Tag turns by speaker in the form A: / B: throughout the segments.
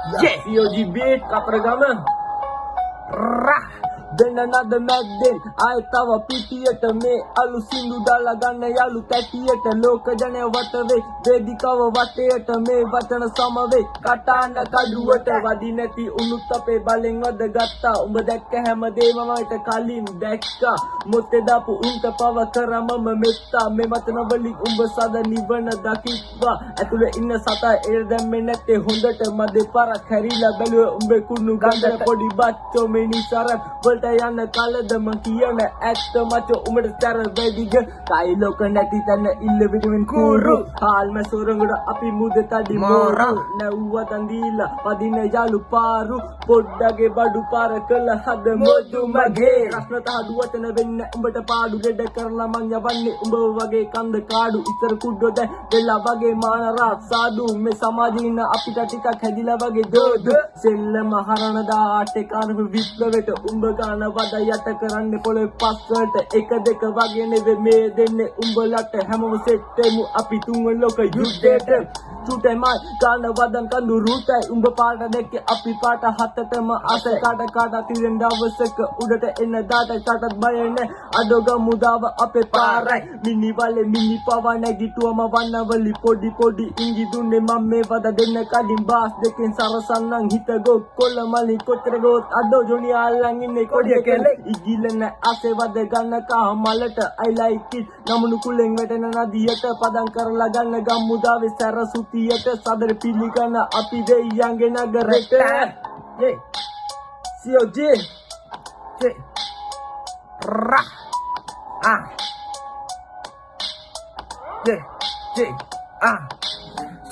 A: Yeah, COG beat, Kapragama. Rah. Then another mad day, I tava පිටියට මේ අලු සින්දු දාලා ගන්න යලු තැටියට ලෝක ජනය වටවේ වේදිකාව වටේට මේ වචන සමවේ කටාන කඩුවට වදි නැති උණුත් අපේ බලෙන් වද ගත්තා උඹ දැක්ක හැමදේම මට කලින් දැක්කා මොතේ දාපු උන්ට පව කරමම මෙත්තා මේ වචන වලින් උඹ සද නිවන දකිත්වා ඇතුලේ ඉන්න සතා එර දැම්මේ නැත්තේ හොඳට මදේ පරක් හැරිලා බැලුවේ උඹේ කුණු ගඳ පොඩි බච්චෝ මිනිසර යන්න කලදම කියන ඇත්ත මචෝ උඹට තර වෙදිග කයි ලෝක නැති තැන ඉල්ල විටමින් කුරු හාල්ම සොරංගඩ අපි මුද තඩි මෝරු නැව්ව දන්දීලා පදින යාලු පාරු පොඩ්ඩගේ බඩු පාර කළ හද මොදු මගේ රස්නත හදු වචන වෙන්න උඹට පාඩු දෙඩ කරලා මං යවන්නේ උඹ වගේ කන්ද කාඩු ඉතර කුඩ්ඩෝ දැන් වෙලා වගේ මානරා සාදු මේ සමාජින අපිට ටිකක් හැදිලා වගේ දෝද සෙල්ලම හරන දාට කාරව විප්ලවයට උඹ ගන්න වද යට කරන්නේ පොළොවේ පස්සට එක දෙක වගේ නෙවෙයි මේ දෙන්නේ උඹලට හැමෝම සෙට්ටෙමු අපි තුන් ලෝක යුද්ධයට චුටේ මයි ගන්න වදන් කඳු රුටයි උඹ පාට දෙකේ අපි පාට හතටම අත කාට තිරෙන් දවසක උඩට එන්න දාට චටත් බය නැ අඩෝග මුදාව අපේ පාරයි මිනි වලේ මිනි පව නැගිටුවම වන්නවලි පොඩි ඉංගි දුන්නේ මම මේ වද දෙන්න කලින් බාස් දෙකෙන් සරසන්නම් හිත ගොක් කොල්ල මලි කොතර ගොත් අඩෝ ජොනි ආල්ලන් ඉන්නේ කොඩිය ඉගිලන අසෙවද ගන්න කහමලට I like it නමුණු කුලෙන් වැටෙන නදියට පදම් කරලා ගන්න ගම්මුදාවේ සැරසුතියට සදර පිළිගන්න අපි දෙයියන්ගේ නගරෙට යේ COG යේ රා ආ යේ ආ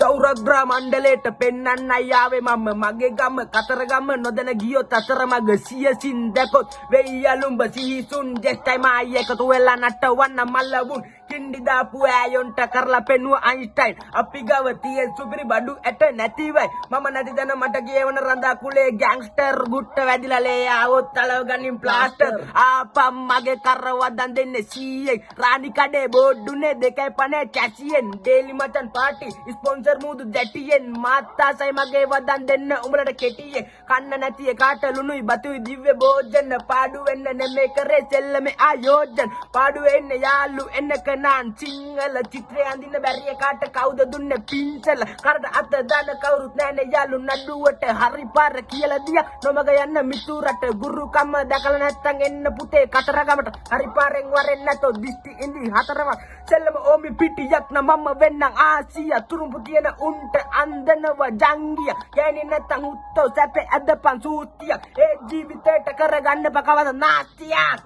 A: සෞරග්‍ර මණ්ඩලයට පෙන්නන්න ආවේ මම මගේ ගම කතරගම නොදැන ගියොත් අතර මග සියසින් දැකොත් වෙයි අලුඹ සිහිසුන් ජෙස්ටයි මායි එකතු වෙලා නටවන්න මල්ලවුන් කින්ඩි දාපු ඈයොන්ට කරලා පෙන්නුව අයින්ස්ටයින් අපි ගව තියෙන සුපිරි බඩු ඇට නැතිවයි මම නැති දැන මට කියවන රඳා කුලේ ගෑන්ග්ස්ටර් ගුට්ට වැදිලා ලේ ආවොත් තලව ගනින් ප්ලාස්ටර් ආපම් මගේ කරවදන් දෙන්නේ සීයේ රාණි කඩේ බෝඩ්ඩුනේ 2.5 කැසියෙන් ඩේලි මචන් පාටි ස්පොන්සර් මුදු දැටියෙන් මාත්තාසයි මගේ වදන් දෙන්න උඹලට කෙටියේ කන්න නැති එකාට ලුණුයි බතුයි දිව්‍ය භෝජන පාඩු වෙන්න නෙමෙයි කරේ සෙල්ලමේ ආයෝජන පාඩු වෙන්න යාළු එන්නක nan සිංහල චිත්‍රය අඳින්න බැරි එකාට කවුද දුන්නේ පින්සල කරට අත දාන කවුරුත් නැනේ යාළු නඩුවට හරි පාර කියලා දියා නොමග යන්න මිතුරට ගුරුකම දැකලා නැත්තම් එන්න පුතේ කතරගමට හරි පාරෙන් වරෙන් නැතෝ දිස්ටි ඉඳි හතරවක් සෙල්ලම ඕමි පිටියක් නම් මම වෙන්නම් ආසියා තුරුඹු තියෙන උන්ට අන්දනව ජංගිය ගෑණි නැත්තම් උත්තෝ සැපේ අදපන් සූතියක් ඒ ජීවිතේට කරගන්න බකවද නාස්තියක්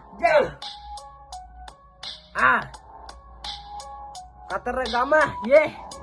A: ආ Kataragama, yeah.